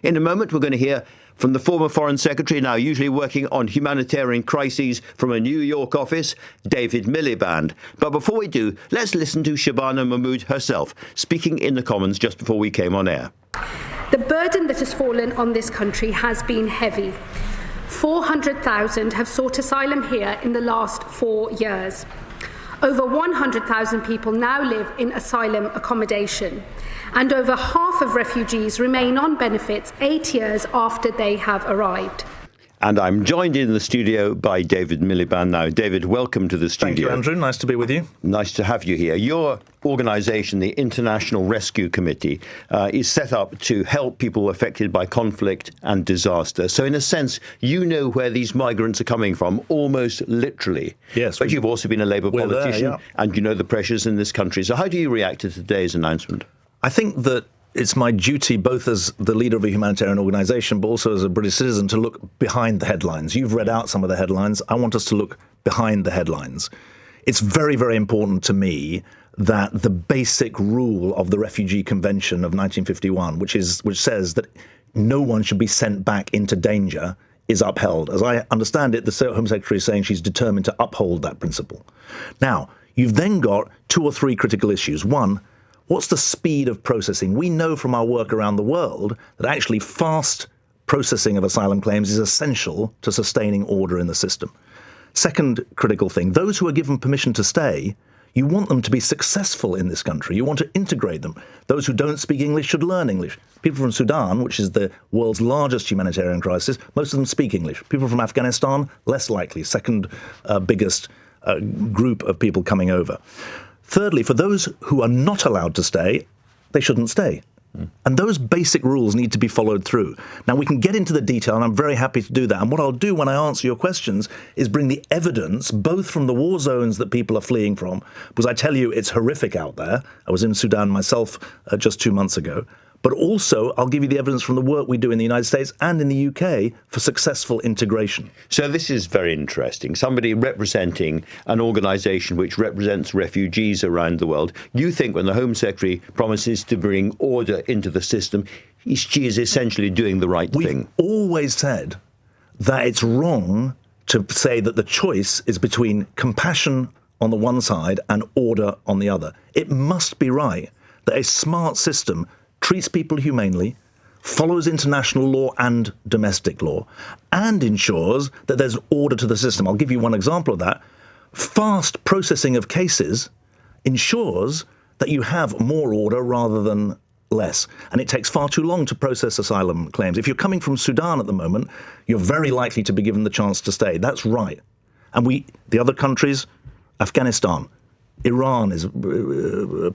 In a moment, we're going to hear from the former Foreign Secretary, now usually working on humanitarian crises from a New York office, David Miliband. But before we do, let's listen to Shabana Mahmood herself, speaking in the Commons just before we came on air. The burden that has fallen on this country has been heavy. 400,000 have sought asylum here in the last 4 years. Over 100,000 people now live in asylum accommodation, and over half of refugees remain on benefits 8 years after they have arrived. And I'm joined in the studio by David Miliband now. David, welcome to the studio. Thank you, Andrew. Nice to be with you. Nice to have you here. Your organisation, the International Rescue Committee, is set up to help people affected by conflict and disaster. So in a sense, you know where these migrants are coming from, almost literally. Yes. But you've also been a Labour politician, there, and you know the pressures in this country. So how do you react to today's announcement? I think that it's my duty, both as the leader of a humanitarian organisation, but also as a British citizen, to look behind the headlines. You've read out some of the headlines. I want us to look behind the headlines. It's very, very important to me that the basic rule of the Refugee Convention of 1951, which says that no one should be sent back into danger, is upheld. As I understand it, the Home Secretary is saying she's determined to uphold that principle. Now, you've then got 2 or 3 critical issues. One, what's the speed of processing? We know from our work around the world that actually fast processing of asylum claims is essential to sustaining order in the system. Second critical thing, those who are given permission to stay, you want them to be successful in this country. You want to integrate them. Those who don't speak English should learn English. People from Sudan, which is the world's largest humanitarian crisis, most of them speak English. People from Afghanistan, less likely, second biggest group of people coming over. Thirdly, for those who are not allowed to stay, they shouldn't stay. And those basic rules need to be followed through. Now, we can get into the detail, and I'm very happy to do that. And what I'll do when I answer your questions is bring the evidence, both from the war zones that people are fleeing from, because I tell you, it's horrific out there. I was in Sudan myself just 2 months ago. But also, I'll give you the evidence from the work we do in the United States and in the UK for successful integration. So this is very interesting. Somebody representing an organisation which represents refugees around the world. You think when the Home Secretary promises to bring order into the system, she is essentially doing the right thing. We've always said that it's wrong to say that the choice is between compassion on the one side and order on the other. It must be right that a smart system treats people humanely, follows international law and domestic law, and ensures that there's order to the system. I'll give you one example of that. Fast processing of cases ensures that you have more order rather than less. And it takes far too long to process asylum claims. If you're coming from Sudan at the moment, you're very likely to be given the chance to stay. That's right. And the other countries, Afghanistan, Iran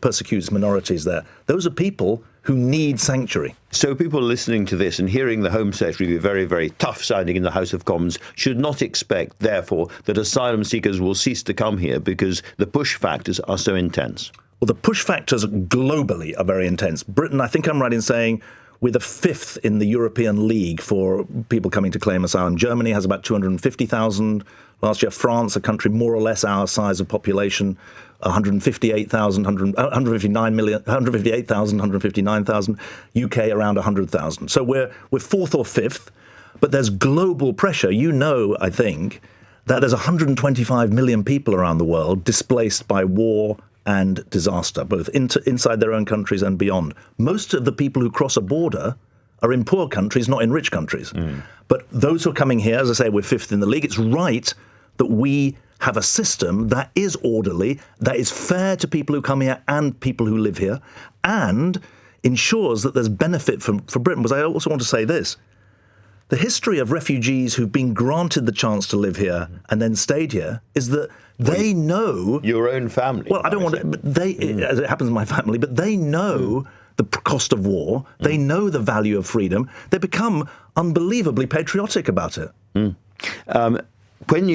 persecutes minorities there. Those are people who need sanctuary. So people listening to this and hearing the Home Secretary be very, very tough sounding in the House of Commons should not expect, therefore, that asylum seekers will cease to come here because the push factors are so intense. Well, the push factors globally are very intense. Britain, I think I'm right in saying, we're the 5th in the European League for people coming to claim asylum. Germany has about 250,000. Last year, France, a country more or less our size of population, 158,000, 159,000, UK around 100,000. So we're 4th or 5th, but there's global pressure. You know, I think, that there's 125 million people around the world displaced by war and disaster, both inside their own countries and beyond. Most of the people who cross a border are in poor countries, not in rich countries. But those who are coming here, as I say, we're 5th in the league. It's right that we have a system that is orderly, that is fair to people who come here and people who live here, and ensures that there's benefit for Britain. Because I also want to say this. The history of refugees who've been granted the chance to live here and then stayed here is that they know... Your own family. Well, I don't want to... But as it happens in my family, but they know the cost of war. They know the value of freedom. They become unbelievably patriotic about it. When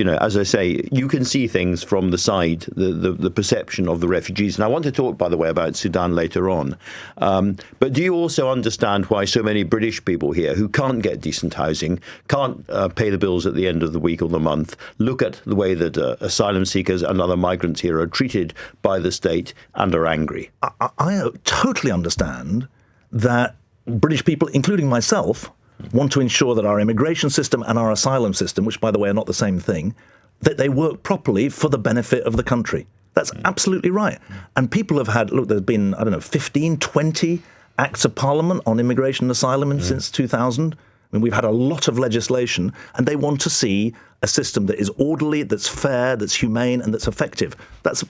as I say, you can see things from the side, the perception of the refugees. And I want to talk, by the way, about Sudan later on. But do you also understand why so many British people here who can't get decent housing, can't pay the bills at the end of the week or the month, look at the way that asylum seekers and other migrants here are treated by the state and are angry? I totally understand that British people, including myself, want to ensure that our immigration system and our asylum system, which, by the way, are not the same thing, that they work properly for the benefit of the country. That's absolutely right. And people have had, look, there's been, 15, 20 acts of parliament on immigration and asylum since 2000. I mean, we've had a lot of legislation, and they want to see a system that is orderly, that's fair, that's humane, and that's effective. That's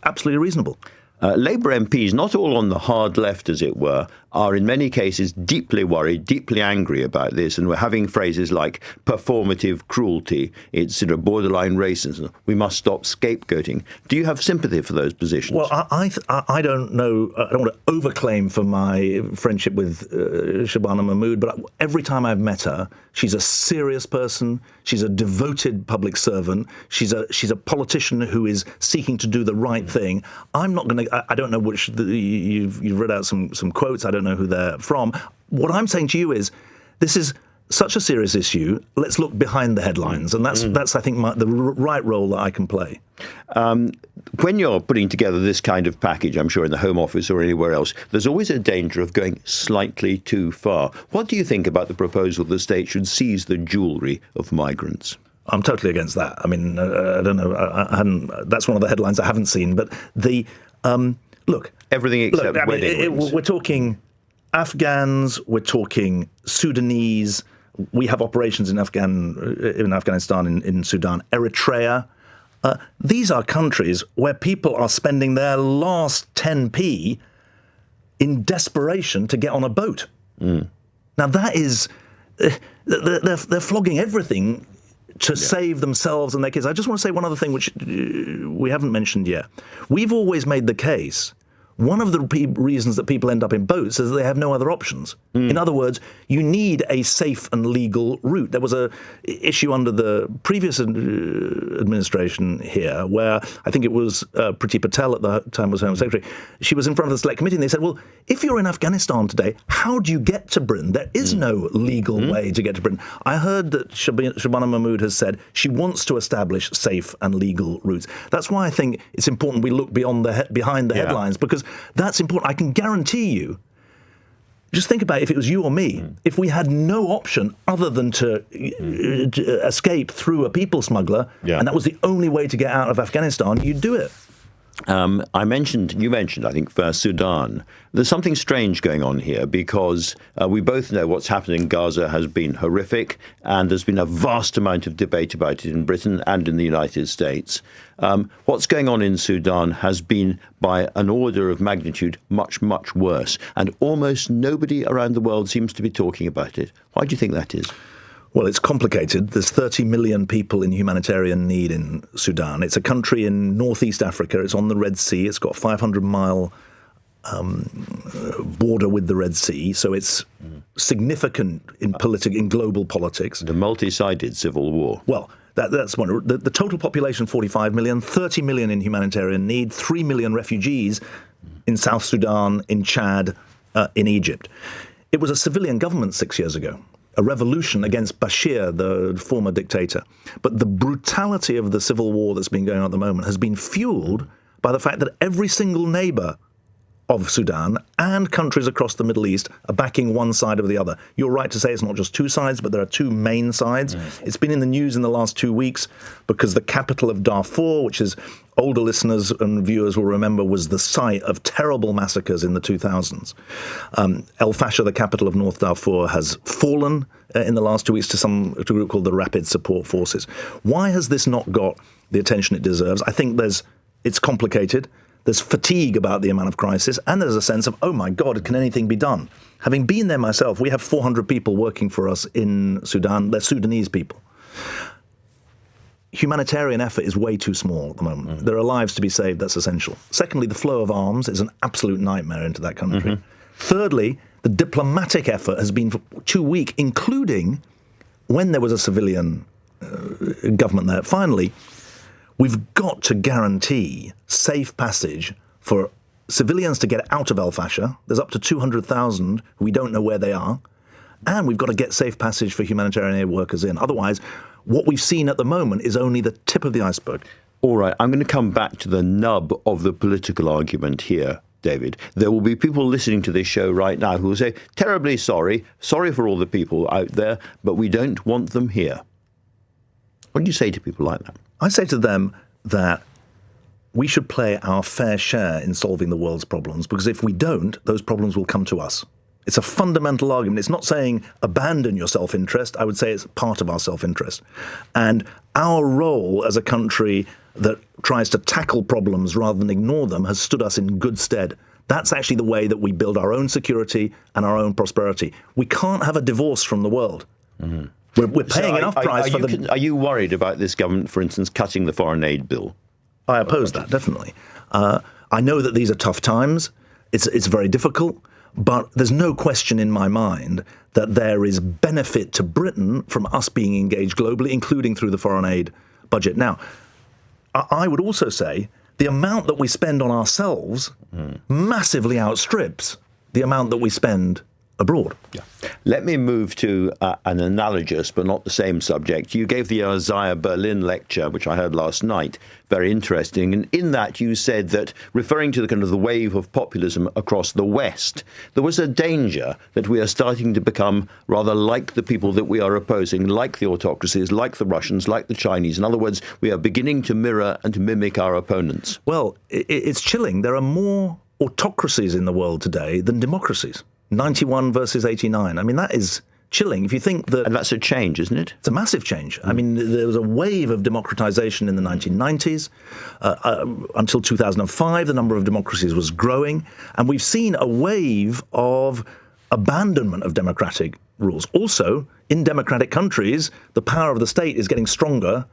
absolutely reasonable. Labour MPs, not all on the hard left, as it were, are in many cases deeply worried, deeply angry about this, and we're having phrases like performative cruelty, it's borderline racism, we must stop scapegoating. Do you have sympathy for those positions? Well, I don't know, I don't want to overclaim for my friendship with Shabana Mahmood, but every time I've met her, she's a serious person, she's a devoted public servant, she's a politician who is seeking to do the right thing. I'm not going to, I don't know which, you've read out some quotes, I don't know who they're from. What I'm saying to you is, this is such a serious issue, let's look behind the headlines, and that's I think, the right role that I can play. When you're putting together this kind of package, I'm sure in the Home Office or anywhere else, there's always a danger of going slightly too far. What do you think about the proposal the state should seize the jewellery of migrants? I'm totally against that. I mean, I don't know, I hadn't, that's one of the headlines I haven't seen, but the... Look, everything except wedding rings. We're talking Afghans, we're talking Sudanese. We have operations in Afghanistan, in Sudan, Eritrea. These are countries where people are spending their last 10p in desperation to get on a boat. Now that is, they're flogging everything to save themselves and their kids. I just want to say one other thing which we haven't mentioned yet. We've always made the case, one of the reasons that people end up in boats is that they have no other options. In other words, you need a safe and legal route. There was an issue under the previous administration here where I think it was Priti Patel at the time was Home Secretary. She was in front of the Select Committee and they said, well, if you're in Afghanistan today, how do you get to Britain? There is no legal way to get to Britain. I heard that Shabana Mahmood has said she wants to establish safe and legal routes. That's why I think it's important we look behind the headlines, because that's important. I can guarantee you, just think about it, if it was you or me, if we had no option other than to escape through a people smuggler, and that was the only way to get out of Afghanistan, you'd do it. You mentioned, I think, first Sudan. There's something strange going on here because we both know what's happened in Gaza has been horrific, and there's been a vast amount of debate about it in Britain and in the United States. What's going on in Sudan has been, by an order of magnitude, much, much worse, and almost nobody around the world seems to be talking about it. Why do you think that is? Well, it's complicated. There's 30 million people in humanitarian need in Sudan. It's a country in northeast Africa. It's on the Red Sea. It's got a 500-mile border with the Red Sea, so it's significant in global politics. The multi-sided civil war. Well, that's one. The total population, 45 million, 30 million in humanitarian need, 3 million refugees in South Sudan, in Chad, in Egypt. It was a civilian government 6 years ago. A revolution against Bashir, the former dictator. But the brutality of the civil war that's been going on at the moment has been fueled by the fact that every single neighbor of Sudan and countries across the Middle East are backing one side or the other. You're right to say it's not just two sides, but there are two main sides. It's been in the news in the last 2 weeks because the capital of Darfur, which is older listeners and viewers will remember, was the site of terrible massacres in the 2000s. El Fasher, the capital of North Darfur, has fallen in the last 2 weeks to a group called the Rapid Support Forces. Why has this not got the attention it deserves? I think it's complicated. There's fatigue about the amount of crisis, and there's a sense of, oh my God, can anything be done? Having been there myself, we have 400 people working for us in Sudan. They're Sudanese people. Humanitarian effort is way too small at the moment. There are lives to be saved, that's essential. Secondly, the flow of arms is an absolute nightmare into that country. Thirdly, the diplomatic effort has been too weak, including when there was a civilian government there. Finally, we've got to guarantee safe passage for civilians to get out of El Fasher. There's up to 200,000 we don't know where they are. And we've got to get safe passage for humanitarian aid workers in. Otherwise, what we've seen at the moment is only the tip of the iceberg. All right, I'm going to come back to the nub of the political argument here. David, there will be people listening to this show right now who will say, terribly sorry for all the people out there, but we don't want them here. What do you say to people like that? I say to them that we should play our fair share in solving the world's problems, because if we don't, those problems will come to us. It's a fundamental argument. It's not saying abandon your self-interest. I would say it's part of our self-interest. And our role as a country that tries to tackle problems rather than ignore them has stood us in good stead. That's actually the way that we build our own security and our own prosperity. We can't have a divorce from the world. Mm-hmm. We're paying enough price for them. Are you worried about this government, for instance, cutting the foreign aid bill? I oppose that, definitely. I know that these are tough times. It's very difficult. But there's no question in my mind that there is benefit to Britain from us being engaged globally, including through the foreign aid budget. Now, I would also say the amount that we spend on ourselves massively outstrips the amount that we spend abroad. Yeah. Let me move to an analogous but not the same subject. You gave the Isaiah Berlin lecture, which I heard last night, very interesting. And in that you said that, referring to the kind of the wave of populism across the West, there was a danger that we are starting to become rather like the people that we are opposing, like the autocracies, like the Russians, like the Chinese. In other words, we are beginning to mirror and to mimic our opponents. Well, it's chilling. There are more autocracies in the world today than democracies. 91 versus 89. I mean, that is chilling. If you think that... And that's a change, isn't it? It's a massive change. I mean, there was a wave of democratization in the 1990s. Until 2005, the number of democracies was growing. And we've seen a wave of abandonment of democratic rules. Also, in democratic countries, the power of the state is getting stronger.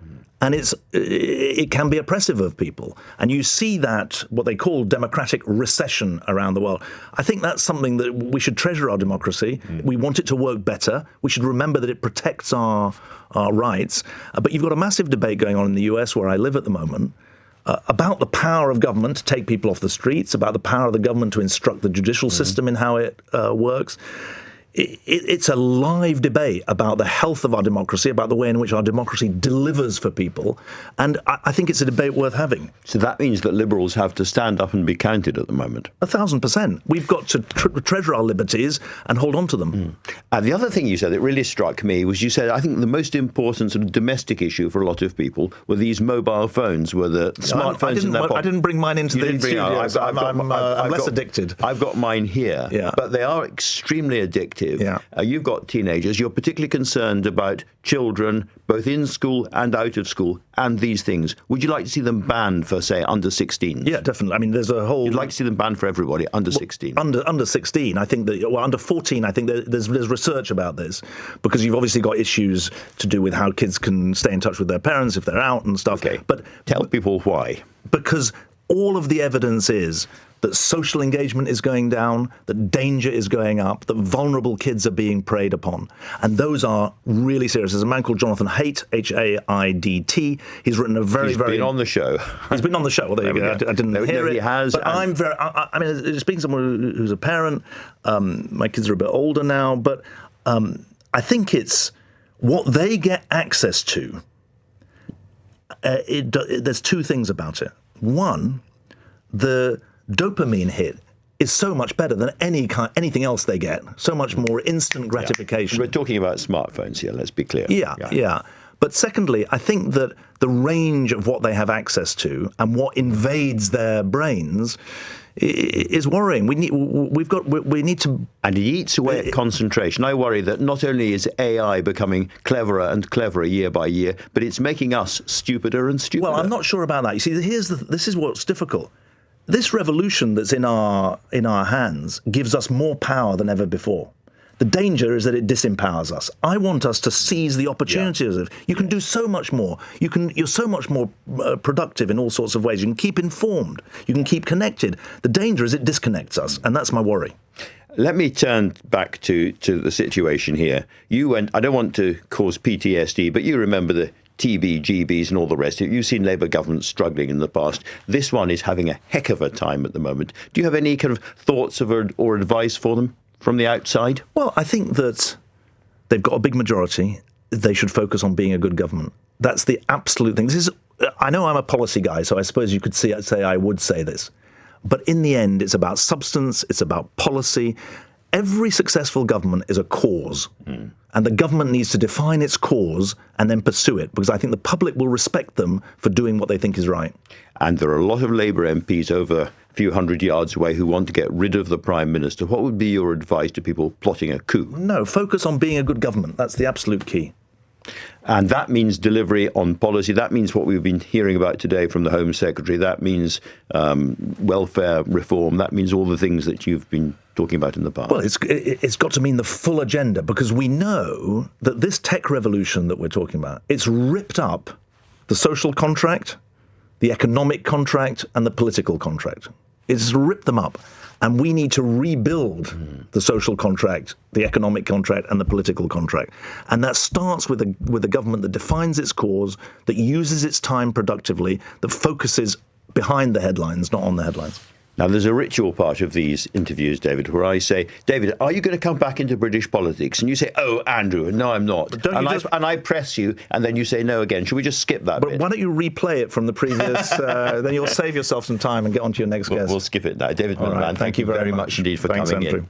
And it can be oppressive of people. And you see that, what they call democratic recession around the world. I think that's something that we should treasure our democracy. We want it to work better. We should remember that it protects our rights. But you've got a massive debate going on in the US, where I live at the moment, about the power of government to take people off the streets, about the power of the government to instruct the judicial system in how it works. It's a live debate about the health of our democracy, about the way in which our democracy delivers for people. And I think it's a debate worth having. So that means that liberals have to stand up and be counted at the moment. 1,000%. We've got to treasure our liberties and hold on to them. The other thing you said that really struck me was you said, I think the most important sort of domestic issue for a lot of people were these mobile phones, were the smartphones in their pocket. I didn't bring mine into the studio. I'm less addicted. I've got mine here. Yeah. But they are extremely addictive. Yeah. You've got teenagers. You're particularly concerned about children, both in school and out of school, and these things. Would you like to see them banned for, say, under 16? Yeah, definitely. I mean, there's a whole... You'd like to see them banned for everybody, under 16? Under 16, I think that... Well, under 14, I think there's research about this, because you've obviously got issues to do with how kids can stay in touch with their parents if they're out and stuff. Okay, but tell people why. Because all of the evidence is that social engagement is going down, that danger is going up, that vulnerable kids are being preyed upon. And those are really serious. There's a man called Jonathan Haidt, H-A-I-D-T. He's written a very... He's been on the show. He's been on the show. Well, there you go. I didn't hear it. He has. But I'm very... I mean, speaking to someone who's a parent, my kids are a bit older now, but I think it's what they get access to. There's two things about it. One, the dopamine hit is so much better than anything else they get. So much more instant gratification. Yeah. We're talking about smartphones here, let's be clear. Yeah. But secondly, I think that the range of what they have access to and what invades their brains is worrying. We need to... And it eats away at concentration. I worry that not only is AI becoming cleverer and cleverer year by year, but it's making us stupider and stupider. Well, I'm not sure about that. You see, this is what's difficult. This revolution that's in our hands gives us more power than ever before. The danger is that it disempowers us. I want us to seize the opportunities of it. You can do so much more. You're so much more productive in all sorts of ways. You can keep informed. You can keep connected. The danger is it disconnects us, and that's my worry. Let me turn back to the situation here. You went, I don't want to cause PTSD, but you remember the TB-GBs and all the rest of it. You've seen Labour governments struggling in the past. This one is having a heck of a time at the moment. Do you have any kind of thoughts or advice for them from the outside? Well, I think that they've got a big majority. They should focus on being a good government. That's the absolute thing. I know I'm a policy guy, so I suppose you could say I would say this. But in the end, it's about substance, it's about policy. Every successful government is a cause. And the government needs to define its cause and then pursue it, because I think the public will respect them for doing what they think is right. And there are a lot of Labour MPs over a few hundred yards away who want to get rid of the Prime Minister. What would be your advice to people plotting a coup? No, focus on being a good government. That's the absolute key. And that means delivery on policy. That means what we've been hearing about today from the Home Secretary. That means welfare reform. That means all the things that you've been talking about in the past. Well, it's got to mean the full agenda, because we know that this tech revolution that we're talking about, it's ripped up the social contract, the economic contract, and the political contract. It's ripped them up. And we need to rebuild the social contract, the economic contract, and the political contract. And that starts with a government that defines its cause, that uses its time productively, that focuses behind the headlines, not on the headlines. Now, there's a ritual part of these interviews, David, where I say, David, are you going to come back into British politics? And you say, oh, Andrew, no, I'm not. And I press you, and then you say no again. Should we just skip that bit? Why don't you replay it from the previous, then you'll save yourself some time and get on to your next guest. We'll skip it now. David Miliband, thank you very much indeed for coming in.